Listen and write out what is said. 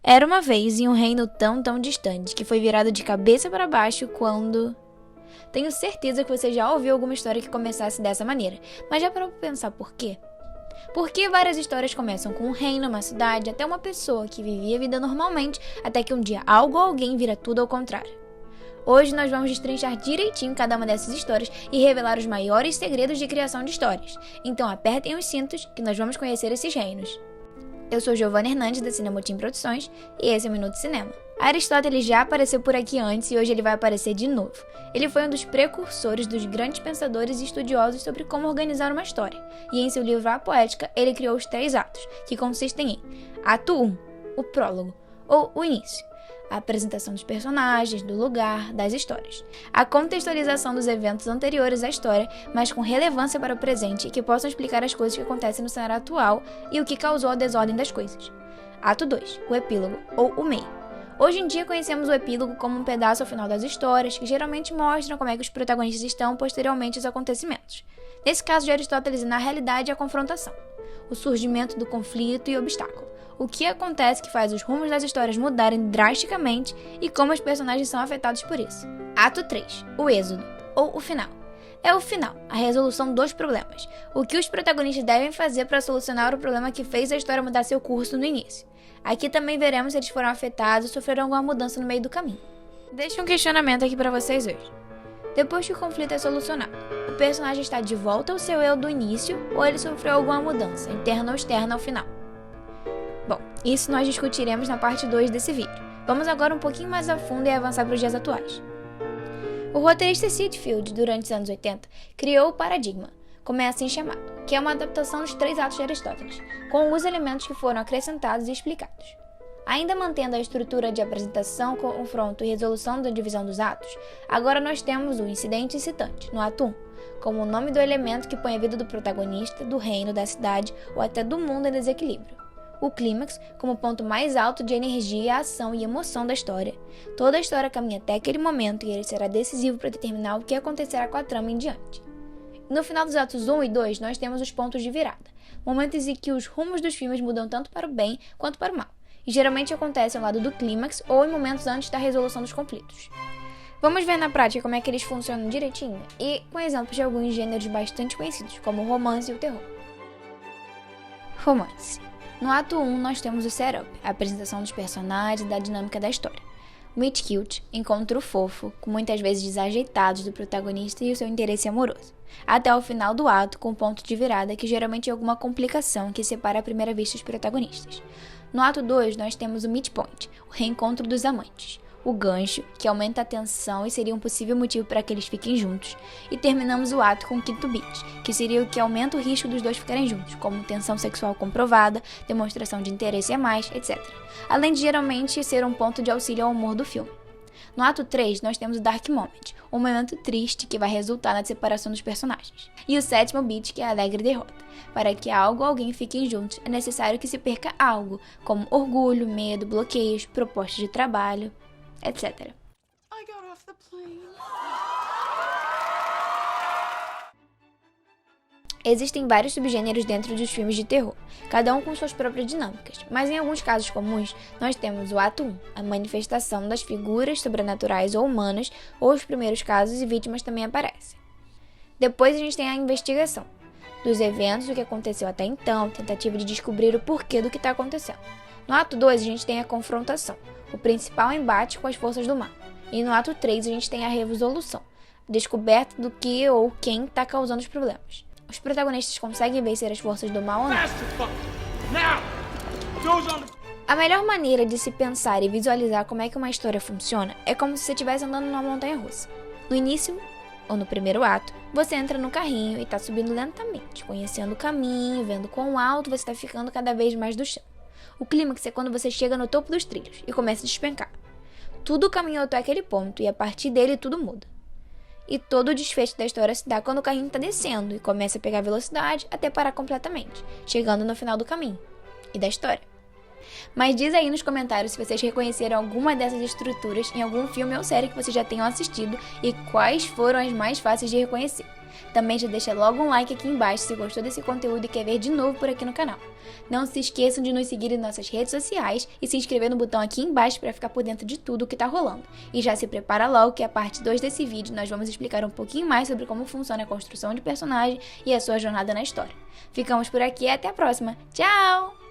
Era uma vez em um reino tão distante que foi virado de cabeça para baixo quando... Tenho certeza que você já ouviu alguma história que começasse dessa maneira, mas já parou pra pensar por quê? Por que várias histórias começam com um reino, uma cidade, até uma pessoa que vivia a vida normalmente, até que um dia algo ou alguém vira tudo ao contrário? Hoje nós vamos destrinchar direitinho cada uma dessas histórias e revelar os maiores segredos de criação de histórias. Então apertem os cintos que nós vamos conhecer esses reinos. Eu sou Giovanna Hernandes da Cinemotim Produções e esse é o Minuto Cinema. Aristóteles já apareceu por aqui antes e hoje ele vai aparecer de novo. Ele foi um dos precursores dos grandes pensadores e estudiosos sobre como organizar uma história. E em seu livro A Poética, ele criou os 3 atos, que consistem em Ato 1, o prólogo, ou o início. A apresentação dos personagens, do lugar, das histórias. A contextualização dos eventos anteriores à história, mas com relevância para o presente e que possam explicar as coisas que acontecem no cenário atual e o que causou a desordem das coisas. Ato 2, o epílogo, ou o meio. Hoje em dia conhecemos o epílogo como um pedaço ao final das histórias, que geralmente mostram como é que os protagonistas estão posteriormente aos acontecimentos. Nesse caso de Aristóteles, na realidade, é a confrontação, o surgimento do conflito e obstáculo. O que acontece que faz os rumos das histórias mudarem drasticamente e como os personagens são afetados por isso. Ato 3, o êxodo, ou o final. É o final, a resolução dos problemas. O que os protagonistas devem fazer para solucionar o problema que fez a história mudar seu curso no início. Aqui também veremos se eles foram afetados ou sofreram alguma mudança no meio do caminho. Deixo um questionamento aqui para vocês hoje. Depois que o conflito é solucionado, o personagem está de volta ao seu eu do início ou ele sofreu alguma mudança, interna ou externa ao final? Bom, isso nós discutiremos na parte 2 desse vídeo. Vamos agora um pouquinho mais a fundo e avançar para os dias atuais. O roteirista Sid Field, durante os anos 80, criou o Paradigma, como é assim chamado, que é uma adaptação dos 3 atos de Aristóteles, com alguns elementos que foram acrescentados e explicados. Ainda mantendo a estrutura de apresentação, confronto e resolução da divisão dos atos, agora nós temos o incidente incitante, no ato 1, como o nome do elemento que põe a vida do protagonista, do reino, da cidade ou até do mundo em desequilíbrio. O clímax, como o ponto mais alto de energia, ação e emoção da história. Toda a história caminha até aquele momento e ele será decisivo para determinar o que acontecerá com a trama em diante. No final dos atos 1 e 2, nós temos os pontos de virada, momentos em que os rumos dos filmes mudam tanto para o bem quanto para o mal, e geralmente acontecem ao lado do clímax ou em momentos antes da resolução dos conflitos. Vamos ver na prática como é que eles funcionam direitinho e com exemplos de alguns gêneros bastante conhecidos, como o romance e o terror. Romance. No ato 1, nós temos o setup, a apresentação dos personagens e da dinâmica da história. O meet cute, encontro fofo, com muitas vezes desajeitados do protagonista e o seu interesse amoroso. Até o final do ato, com ponto de virada, que geralmente é alguma complicação que separa à primeira vista os protagonistas. No ato 2, nós temos o meet point, o reencontro dos amantes. O gancho, que aumenta a tensão e seria um possível motivo para que eles fiquem juntos. E terminamos o ato com o quinto beat, que seria o que aumenta o risco dos dois ficarem juntos, como tensão sexual comprovada, demonstração de interesse a mais, etc. Além de geralmente ser um ponto de auxílio ao humor do filme. No ato 3, nós temos o Dark Moment, um momento triste que vai resultar na separação dos personagens. E o sétimo beat, que é a alegre derrota. Para que algo ou alguém fiquem juntos, é necessário que se perca algo, como orgulho, medo, bloqueios, propostas de trabalho, etc. Existem vários subgêneros dentro dos filmes de terror, cada um com suas próprias dinâmicas, mas em alguns casos comuns, nós temos o ato 1, a manifestação das figuras sobrenaturais ou humanas, ou os primeiros casos e vítimas também aparecem. Depois a gente tem a investigação, dos eventos, o que aconteceu até então, tentativa de descobrir o porquê do que está acontecendo. No ato 2 a gente tem a confrontação, o principal embate com as forças do mal. E no ato 3 a gente tem a resolução, a descoberta do que ou quem está causando os problemas. Os protagonistas conseguem vencer as forças do mal ou não? A melhor maneira de se pensar e visualizar como é que uma história funciona é como se você estivesse andando numa montanha-russa. No início, ou no primeiro ato, você entra no carrinho e está subindo lentamente, conhecendo o caminho, vendo quão alto você está ficando cada vez mais do chão. O clímax é quando você chega no topo dos trilhos e começa a despencar. Tudo caminhou até aquele ponto e a partir dele tudo muda. E todo o desfecho da história se dá quando o carrinho está descendo e começa a pegar velocidade até parar completamente, chegando no final do caminho e da história. Mas diz aí nos comentários se vocês reconheceram alguma dessas estruturas em algum filme ou série que vocês já tenham assistido e quais foram as mais fáceis de reconhecer. Também já deixa logo um like aqui embaixo se gostou desse conteúdo e quer ver de novo por aqui no canal. Não se esqueçam de nos seguir em nossas redes sociais e se inscrever no botão aqui embaixo para ficar por dentro de tudo o que tá rolando. E já se prepara logo que a parte 2 desse vídeo nós vamos explicar um pouquinho mais sobre como funciona a construção de personagem e a sua jornada na história. Ficamos por aqui e até a próxima. Tchau!